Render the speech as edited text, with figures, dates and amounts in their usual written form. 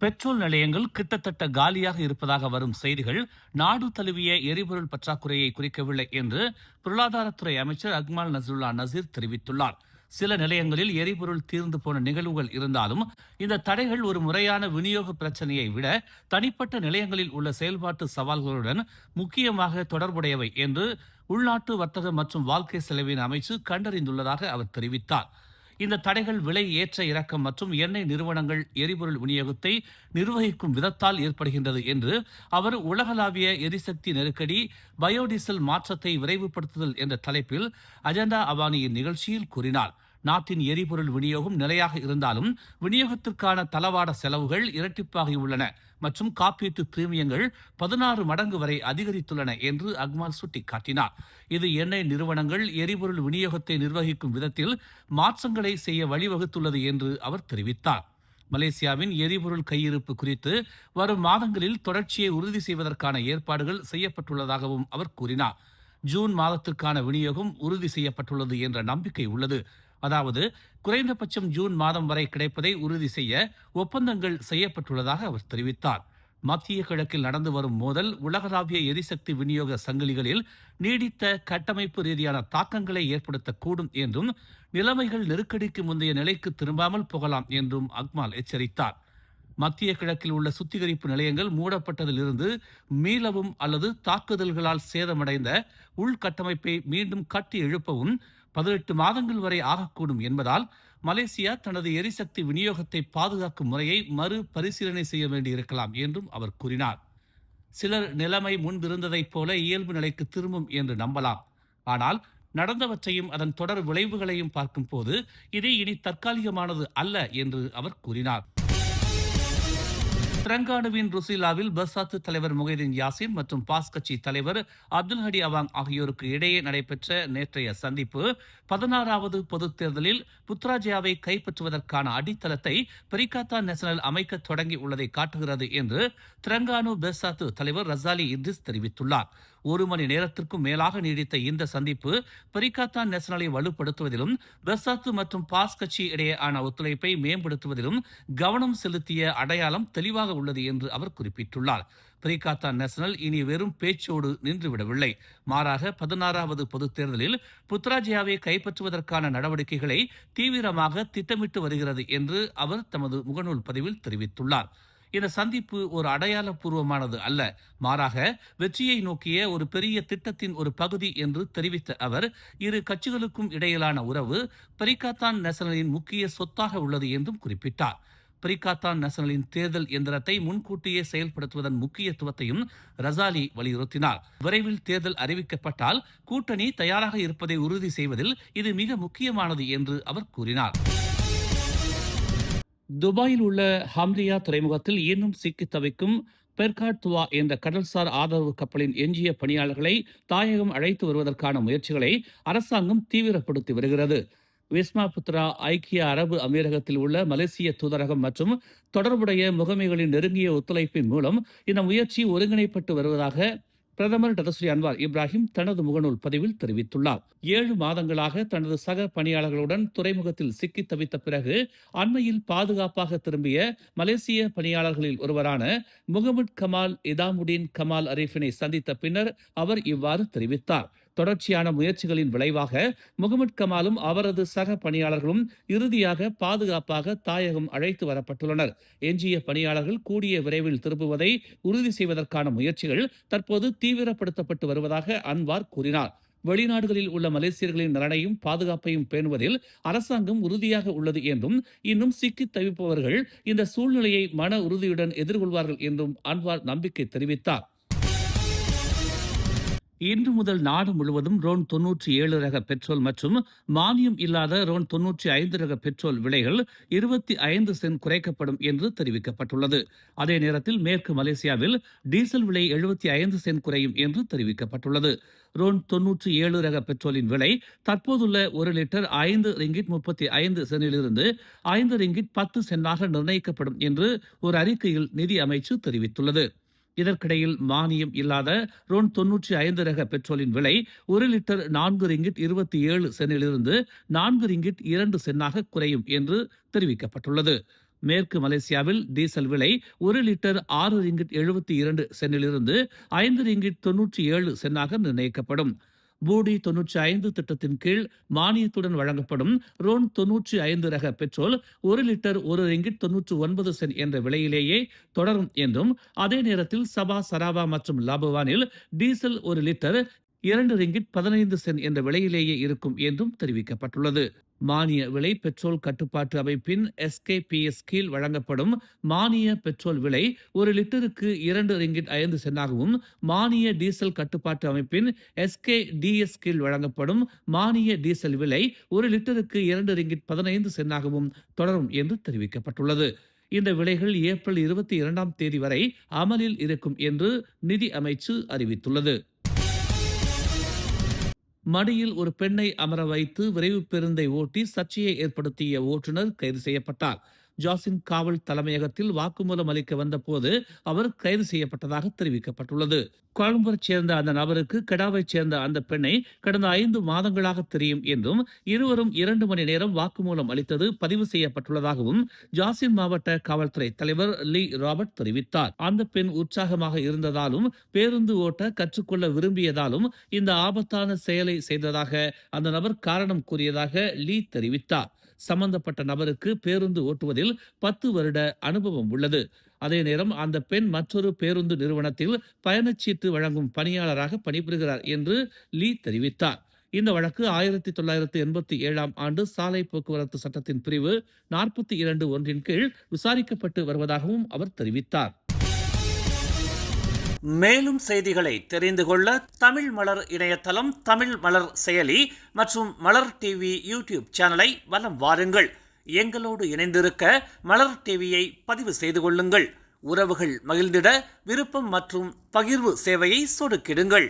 Petrol நிலையங்கள் கிட்டத்தட்ட காலியாக இருப்பதாக வரும் செய்திகள் நாடு தழுவிய எரிபொருள் பற்றாக்குறையை குறிக்கவில்லை என்று பொருளாதாரத்துறை அமைச்சர் அக்மால் நஸ்ருல்லா நசீர் தெரிவித்துள்ளார். சில நிலையங்களில் எரிபொருள் தீர்ந்து போன நிகழ்வுகள் இருந்தாலும் இந்த தடைகள் ஒரு முறையான விநியோக பிரச்சனையை விட தனிப்பட்ட நிலையங்களில் உள்ள செயல்பாட்டு சவால்களுடன் முக்கியமாக தொடர்புடையவை என்று உள்நாட்டு வர்த்தக மற்றும் வாழ்க்கை செலவின அமைச்சு கண்டறிந்துள்ளதாக அவர் தெரிவித்தார். இந்த தடைகள் விலை ஏற்ற இறக்கம் மற்றும் எண்ணெய் நிறுவனங்கள் எரிபொருள் விநியோகத்தை நிர்வகிக்கும் விதத்தால் ஏற்படுகின்றது என்று அவர் உலகளாவிய எரிசக்தி நெருக்கடி பயோடீசல் மாற்றத்தை விரைவுபடுத்துதல் என்ற தலைப்பில் அஜெண்டா அவானியின் நிகழ்ச்சியில் கூறினார். நாட்டின் எரிபொருள் விநியோகம் நிலையாக இருந்தாலும் விநியோகத்திற்கான தளவாட செலவுகள் இரட்டிப்பாகியுள்ளன மற்றும் காப்பீட்டு பிரீமியங்கள் 16 மடங்கு வரை அதிகரித்துள்ளன என்று அக்மால் சுட்டிக்காட்டினார். இது எண்ணெய் நிறுவனங்கள் எரிபொருள் விநியோகத்தை நிர்வகிக்கும் விதத்தில் மாற்றங்களை செய்ய வழிவகுத்துள்ளது என்று அவர் தெரிவித்தார். மலேசியாவின் எரிபொருள் கையிருப்பு குறித்து வரும் மாதங்களில் தொடர்ச்சியை உறுதி செய்வதற்கான ஏற்பாடுகள் செய்யப்பட்டுள்ளதாகவும் அவர் கூறினார். ஜூன் மாதத்திற்கான விநியோகம் உறுதி செய்யப்பட்டுள்ளது என்ற நம்பிக்கை உள்ளது. அதாவது குறைந்தபட்சம் ஜூன் மாதம் வரை கிடைப்பதை உறுதி செய்ய ஒப்பந்தங்கள் செய்யப்பட்டுள்ளதாக அவர் தெரிவித்தார். மத்திய கிழக்கில் நடந்து வரும் மோதல் உலகளாவிய எரிசக்தி விநியோக சங்கிலிகளில் நீடித்த கட்டமைப்பு ரீதியான தாக்கங்களை ஏற்படுத்தக்கூடும் என்றும் நிலைமைகள் நெருக்கடிக்கு முந்தைய நிலைக்கு திரும்பாமல் போகலாம் என்றும் அக்மால் எச்சரித்தார். மத்திய கிழக்கில் உள்ள சுத்திகரிப்பு நிலையங்கள் மூடப்பட்டதிலிருந்து மீளவும் அல்லது தாக்குதல்களால் சேதமடைந்த உள்கட்டமைப்பை மீண்டும் கட்டி எழுப்பவும் 18 மாதங்கள் வரை ஆகக்கூடும் என்பதால் மலேசியா தனது எரிசக்தி விநியோகத்தை பாதுகாக்கும் முறையை மறு பரிசீலனை செய்ய வேண்டியிருக்கலாம் என்றும் அவர் கூறினார். சிலர் நிலைமை முன்பிருந்ததைப் போல இயல்பு நிலைக்கு திரும்பும் என்று நம்பலாம். ஆனால் நடந்தவற்றையும் அதன் தொடர் விளைவுகளையும் பார்க்கும் போது இது இனி தற்காலிகமானது அல்ல என்று அவர் கூறினார். திரங்கானுவின் ருசிலாவில் பர்சாத்து தலைவர் முகைதீன் யாசின் மற்றும் பாஸ் கட்சி தலைவர் அப்துல் ஹடி அவாங் ஆகியோருக்கு இடையே நடைபெற்ற நேற்றைய சந்திப்பு 16வது பொதுத் தேர்தலில் புத்ராஜயாவை கைப்பற்றுவதற்கான அடித்தளத்தை பெரிகாத்தா நேஷனல் அமைக்க தொடங்கி உள்ளதை காட்டுகிறது என்று திரங்கானு பெர்சாத்து தலைவர் ரசாலி இட்ரிஸ் தெரிவித்துள்ளார். 1 மணி நேரத்திற்கும் மேலாக நீடித்த இந்த சந்திப்பு பெரிகாத்தா நேஷனலை வலுப்படுத்துவதிலும் பெர்சாத்து மற்றும் பாஸ் கட்சி இடையேயான ஒத்துழைப்பை மேம்படுத்துவதிலும் கவனம் செலுத்திய அடையாளம் தெளிவாக உள்ளது என்று அவர் குறிப்பிட்டுள்ளார். பெரிகாத்தா நேஷனல் இனி வெறும் பேச்சோடு நின்றுவிடவில்லை. மாறாக 16வது பொதுத் தேர்தலில் புத்ராஜயாவை கைப்பற்றுவதற்கான நடவடிக்கைகளை தீவிரமாக திட்டமிட்டு வருகிறது என்று அவர் தமது முகநூல் பதிவில் தெரிவித்துள்ளார். இந்த சந்திப்பு ஒரு அடையாளப்பூர்வமானது அல்ல, மாறாக வெற்றியை நோக்கிய ஒரு பெரிய திட்டத்தின் ஒரு பகுதி என்று தெரிவித்த அவர் இரு கட்சிகளுக்கும் இடையிலான உறவு பெரிகாத்தான் நேஷனலின் முக்கிய சொத்தாக உள்ளது என்றும் குறிப்பிட்டார். பெரிகாத்தான் நேஷனலின் தேர்தல் எந்திரத்தை முன்கூட்டியே செயல்படுத்துவதன் முக்கியத்துவத்தையும் ரசாலி வலியுறுத்தினார். விரைவில் தேர்தல் அறிவிக்கப்பட்டால் கூட்டணி தயாராக இருப்பதை உறுதி செய்வதில் இது மிக முக்கியமானது என்று அவர் கூறினார். துபாயில் உள்ள ஹம்ரியா துறைமுகத்தில் இன்னும் சிக்கி தவிக்கும் பெர்காட் துவா என்ற கடல்சார் ஆதரவு கப்பலின் எஞ்சிய பணியாளர்களை தாயகம் அழைத்து வருவதற்கான முயற்சிகளை அரசாங்கம் தீவிரப்படுத்தி வருகிறது. விஸ்மா புத்ரா ஐக்கிய அரபு அமீரகத்தில் உள்ள மலேசிய தூதரகம் மற்றும் தொடர்புடைய முகமைகளின் நெருங்கிய ஒத்துழைப்பின் மூலம் இந்த முயற்சி ஒருங்கிணைப்பட்டு வருவதாக பிரதமர் டதஸ்ரீ அன்வார் இப்ராஹிம் தனது முகநூல் பதிவில் தெரிவித்துள்ளார். 7 மாதங்களாக தனது சக பணியாளர்களுடன் துறைமுகத்தில் சிக்கி தவித்த பிறகு அண்மையில் பாதுகாப்பாக திரும்பிய மலேசிய பணியாளர்களில் ஒருவரான முகமது கமால் இதாமுடீன் கமால் அரீஃபினை சந்தித்த பின்னர் அவர் இவ்வாறு தெரிவித்தார். தொடர்ச்சியான முயற்சிகளின் விளைவாக முகமது கமாலும் அவரது சக பணியாளர்களும் இறுதியாக பாதுகாப்பாக தாயகம் அழைத்து வரப்பட்டுள்ளனர். எஞ்சிய பணியாளர்கள் கூடிய விரைவில் திரும்புவதை உறுதி செய்வதற்கான முயற்சிகள் தற்போது தீவிரப்படுத்தப்பட்டு வருவதாக அன்வார் கூறினார். வெளிநாடுகளில் உள்ள மலேசியர்களின் நலனையும் பாதுகாப்பையும் பேணுவதில் அரசாங்கம் உறுதியாக உள்ளது என்றும் இன்னும் சிக்கி தவிப்பவர்கள் இந்த சூழ்நிலையை மன உறுதியுடன் எதிர்கொள்வார்கள் என்றும் அன்வார் நம்பிக்கை தெரிவித்தார். இன்று முதல் நாடு முழுவதும் ரோன் 97 ரக பெட்ரோல் மற்றும் மானியம் இல்லாத ரோன் 95 ரக பெட்ரோல் விலைகள் 25 சென்ட் குறைக்கப்படும் என்று தெரிவிக்கப்பட்டுள்ளது. அதே நேரத்தில் மேற்கு மலேசியாவில் டீசல் விலை 75 சென்ட் குறையும் என்று தெரிவிக்கப்பட்டுள்ளது. ரோன் 97 ரக பெட்ரோலின் விலை தற்போதுள்ள 1 லிட்டர் 5 ரிங்கிட் 35 சென்டிலிருந்து 5 ரிங்கிட் 10 சென்டாக நிர்ணயிக்கப்படும் என்று ஒரு அறிக்கையில் நிதி அமைச்சு தெரிவித்துள்ளது. இதற்கிடையில் மானியம் இல்லாத ரோன் 95 ரக பெட்ரோலின் விலை 1 லிட்டர் 4 ரிங்கிட் 27 சென்டிலிருந்து 4 ரிங்கிட் 2 சென்னாக குறையும் என்று தெரிவிக்கப்பட்டுள்ளது. மேற்கு மலேசியாவில் டீசல் விலை 1 லிட்டர் 6 ரிங்கிட் 72 சென்னிலிருந்து 5 ரிங்கிட் 97 சென்னாக நிர்ணயிக்கப்படும். பூடி 95 திட்டத்தின் கீழ் மானியத்துடன் வழங்கப்படும் ரோன் 95 ரக பெட்ரோல் 1 லிட்டர் 1 ரிங்கிட் 99 சென்ட் என்ற விலையிலேயே தொடரும் என்றும், அதே நேரத்தில் சபா, சராவா மற்றும் லாபுவானில் டீசல் 1 லிட்டர் 2 ரிங்கிட் 15 சென்ட் என்ற விலையிலேயே இருக்கும் என்றும் தெரிவிக்கப்பட்டுள்ளது. மானிய விலை பெட்ரோல் கட்டுப்பாட்டு அமைப்பின் SKPS கீழ் வழங்கப்படும் மானிய பெட்ரோல் விலை 1 லிட்டருக்கு 2 ரிங்கிட் 5 சென்டாகவும், மானிய டீசல் கட்டுப்பாட்டு அமைப்பின் SKDS கீழ் வழங்கப்படும் மானிய டீசல் விலை 1 லிட்டருக்கு 2 ரிங்கிட் 15 சென்டாகவும் தொடரும் என்று தெரிவிக்கப்பட்டுள்ளது. இந்த விலைகள் ஏப்ரல் 22ஆம் தேதி வரை அமலில் இருக்கும் என்று நிதி அமைச்சு அறிவித்துள்ளது. மடியில் ஒரு பெண்ணை அமர வைத்து விரைவு பேருந்தை ஓட்டி சர்ச்சையை ஏற்படுத்திய ஓட்டுநர் கைது செய்யப்பட்டார். ஜாசின் காவல் தலைமையகத்தில் வாக்குமூலம் அளிக்க வந்தபோது அவர் கைது செய்யப்பட்டதாக தெரிவிக்கப்பட்டுள்ளது. கொழும்பைச் சேர்ந்த அந்த நபருக்கு கெடாவைச் சேர்ந்த அந்த பெண்ணை கடந்த 5 மாதங்களாக தெரியும் என்றும், இருவரும் 2 மணி நேரம் வாக்குமூலம் அளித்தது பதிவு செய்யப்பட்டுள்ளதாகவும் ஜாசின் மாவட்ட காவல்துறை தலைவர் லீ ராபர்ட் தெரிவித்தார். அந்த பெண் உற்சாகமாக இருந்ததாலும் பேருந்து ஓட்ட கற்றுக்கொள்ள விரும்பியதாலும் இந்த ஆபத்தான செயலை செய்ததாக அந்த நபர் காரணம் கூறியதாக லீ தெரிவித்தார். சம்பந்தப்பட்ட நபருக்கு பேருந்து ஓட்டுவதில் 10 வருட அனுபவம் உள்ளது. அதே நேரம் அந்த பெண் மற்றொரு பேருந்து நிறுவனத்தில் பயணச்சீட்டு வழங்கும் பணியாளராக பணிபுரிகிறார் என்று லீ தெரிவித்தார். இந்த வழக்கு 1987ஆம் ஆண்டு சாலை போக்குவரத்து சட்டத்தின் பிரிவு 42(1) கீழ் விசாரிக்கப்பட்டு வருவதாகவும் அவர் தெரிவித்தார். மேலும் செய்திகளை தெரிந்து கொள்ள தமிழ் மலர் இணையதளம், தமிழ் மலர் செயலி மற்றும் மலர் டிவி யூடியூப் சேனலை வலம் வாருங்கள். எங்களோடு இணைந்திருக்க மலர் டிவியை பதிவு செய்து கொள்ளுங்கள். உறவுகள் மகிழ்ந்திட விருப்பம் மற்றும் பகிர்வு சேவையை சொடுக்கிடுங்கள்.